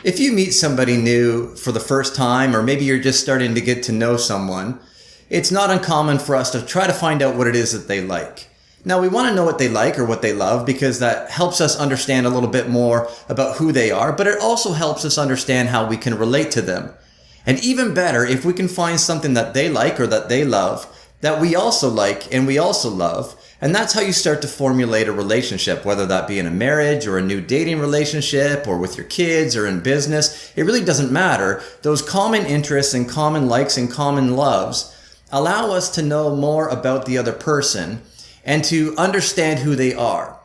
If you meet somebody new for the first time, or maybe you're just starting to get to know someone, it's not uncommon for us to try to find out what it is that they like. Now, we want to know what they like or what they love because that helps us understand a little bit more about who they are, but it also helps us understand how we can relate to them. And even better, if we can find something that they like or that they love, that we also like and we also love, and that's how you start to formulate a relationship, whether that be in a marriage or a new dating relationship or with your kids or in business. It really doesn't matter. Those common interests and common likes and common loves allow us to know more about the other person and to understand who they are.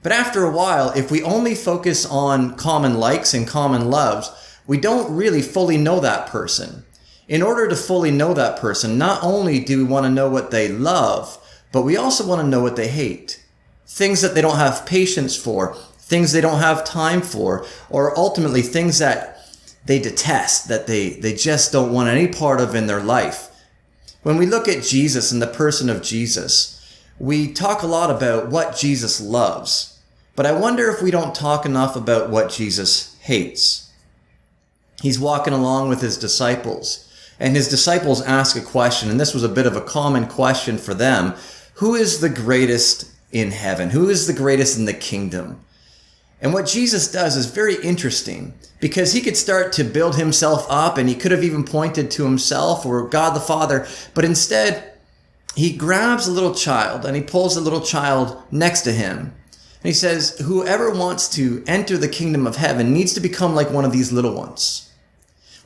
But after a while, if we only focus on common likes and common loves, we don't really fully know that person. In order to fully know that person, not only do we want to know what they love, but we also want to know what they hate. Things that they don't have patience for, things they don't have time for, or ultimately things that they detest, that they just don't want any part of in their life. When we look at Jesus and the person of Jesus, we talk a lot about what Jesus loves, but I wonder if we don't talk enough about what Jesus hates. He's walking along with his disciples, and his disciples ask a question, and this was a bit of a common question for them. Who is the greatest in heaven? Who is the greatest in the kingdom? And what Jesus does is very interesting because he could start to build himself up, and he could have even pointed to himself or God the Father, but instead he grabs a little child and he pulls the little child next to him. And he says, whoever wants to enter the kingdom of heaven needs to become like one of these little ones.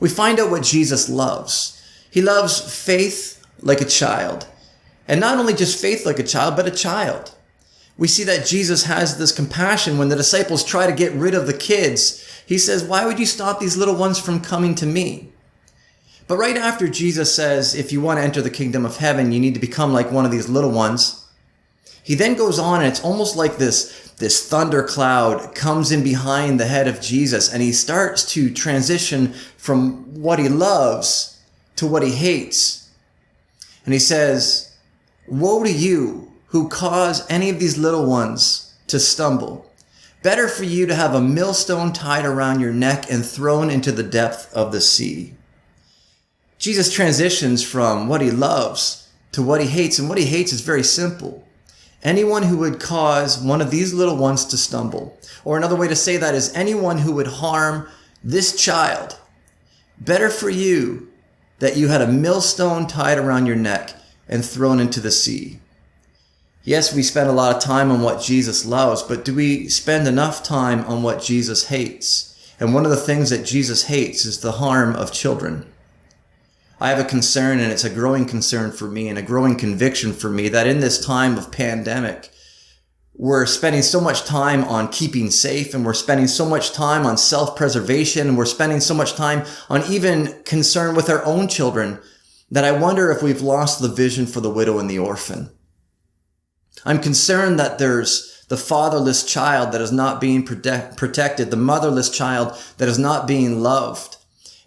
We find out what Jesus loves. He loves faith like a child. And not only just faith like a child, but a child. We see that Jesus has this compassion when the disciples try to get rid of the kids. He says, why would you stop these little ones from coming to me? But right after Jesus says, if you want to enter the kingdom of heaven, you need to become like one of these little ones. He then goes on, and it's almost like this thunder cloud comes in behind the head of Jesus, and he starts to transition from what he loves to what he hates. And he says, woe to you who cause any of these little ones to stumble. Better for you to have a millstone tied around your neck and thrown into the depth of the sea. Jesus transitions from what he loves to what he hates, and what he hates is very simple. Anyone who would cause one of these little ones to stumble. Or another way to say that is anyone who would harm this child. Better for you that you had a millstone tied around your neck and thrown into the sea. Yes, we spend a lot of time on what Jesus loves, but do we spend enough time on what Jesus hates? And one of the things that Jesus hates is the harm of children. I have a concern, and it's a growing concern for me and a growing conviction for me, that in this time of pandemic, we're spending so much time on keeping safe, and we're spending so much time on self-preservation, and we're spending so much time on even concern with our own children, that I wonder if we've lost the vision for the widow and the orphan. I'm concerned that there's the fatherless child that is not being protected, the motherless child that is not being loved.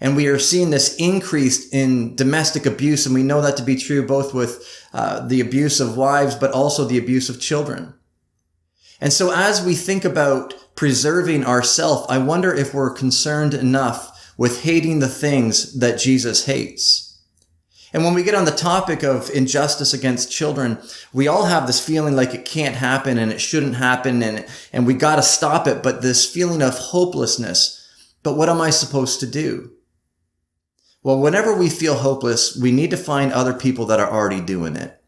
And we are seeing this increase in domestic abuse, and we know that to be true both with the abuse of wives, but also the abuse of children. And so as we think about preserving ourselves, I wonder if we're concerned enough with hating the things that Jesus hates. And when we get on the topic of injustice against children, we all have this feeling like it can't happen and it shouldn't happen, and we got to stop it, but this feeling of hopelessness. But what am I supposed to do? Well, whenever we feel hopeless, we need to find other people that are already doing it.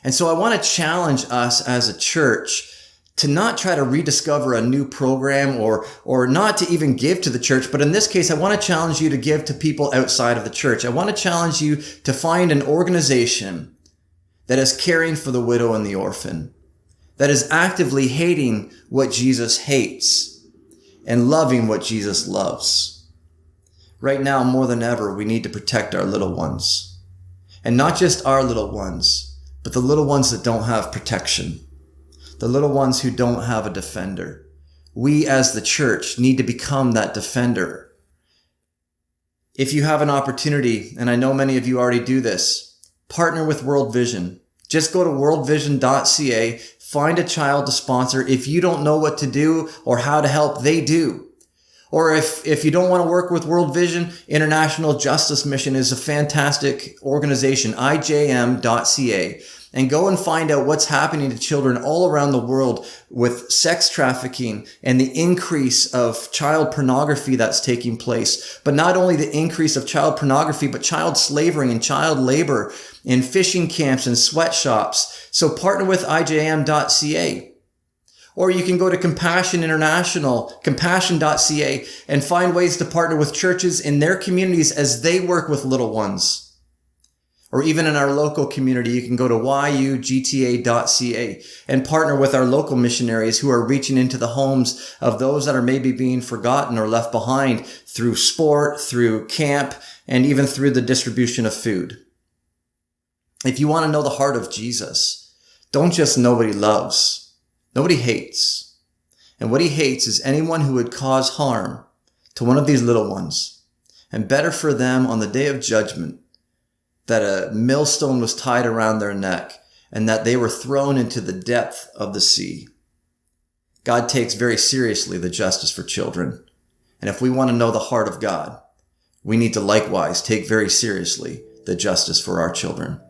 And so I want to challenge us as a church to not try to rediscover a new program or not to even give to the church. But in this case, I want to challenge you to give to people outside of the church. I want to challenge you to find an organization that is caring for the widow and the orphan, that is actively hating what Jesus hates and loving what Jesus loves. Right now, more than ever, we need to protect our little ones. And not just our little ones, but the little ones that don't have protection. The little ones who don't have a defender. We as the church need to become that defender. If you have an opportunity, and I know many of you already do this, partner with World Vision. Just go to worldvision.ca, find a child to sponsor. If you don't know what to do or how to help, they do. Or if you don't want to work with World Vision, International Justice Mission is a fantastic organization, IJM.ca. And go and find out what's happening to children all around the world with sex trafficking and the increase of child pornography that's taking place. But not only the increase of child pornography, but child slavery and child labor in fishing camps and sweatshops. So partner with IJM.ca. Or you can go to Compassion International, compassion.ca, and find ways to partner with churches in their communities as they work with little ones. Or even in our local community, you can go to yugta.ca and partner with our local missionaries who are reaching into the homes of those that are maybe being forgotten or left behind through sport, through camp, and even through the distribution of food. If you want to know the heart of Jesus, don't just know what he loves. Know what he hates. And what he hates is anyone who would cause harm to one of these little ones. And better for them on the day of judgment that a millstone was tied around their neck and that they were thrown into the depth of the sea. God takes very seriously the justice for children. And if we want to know the heart of God, we need to likewise take very seriously the justice for our children.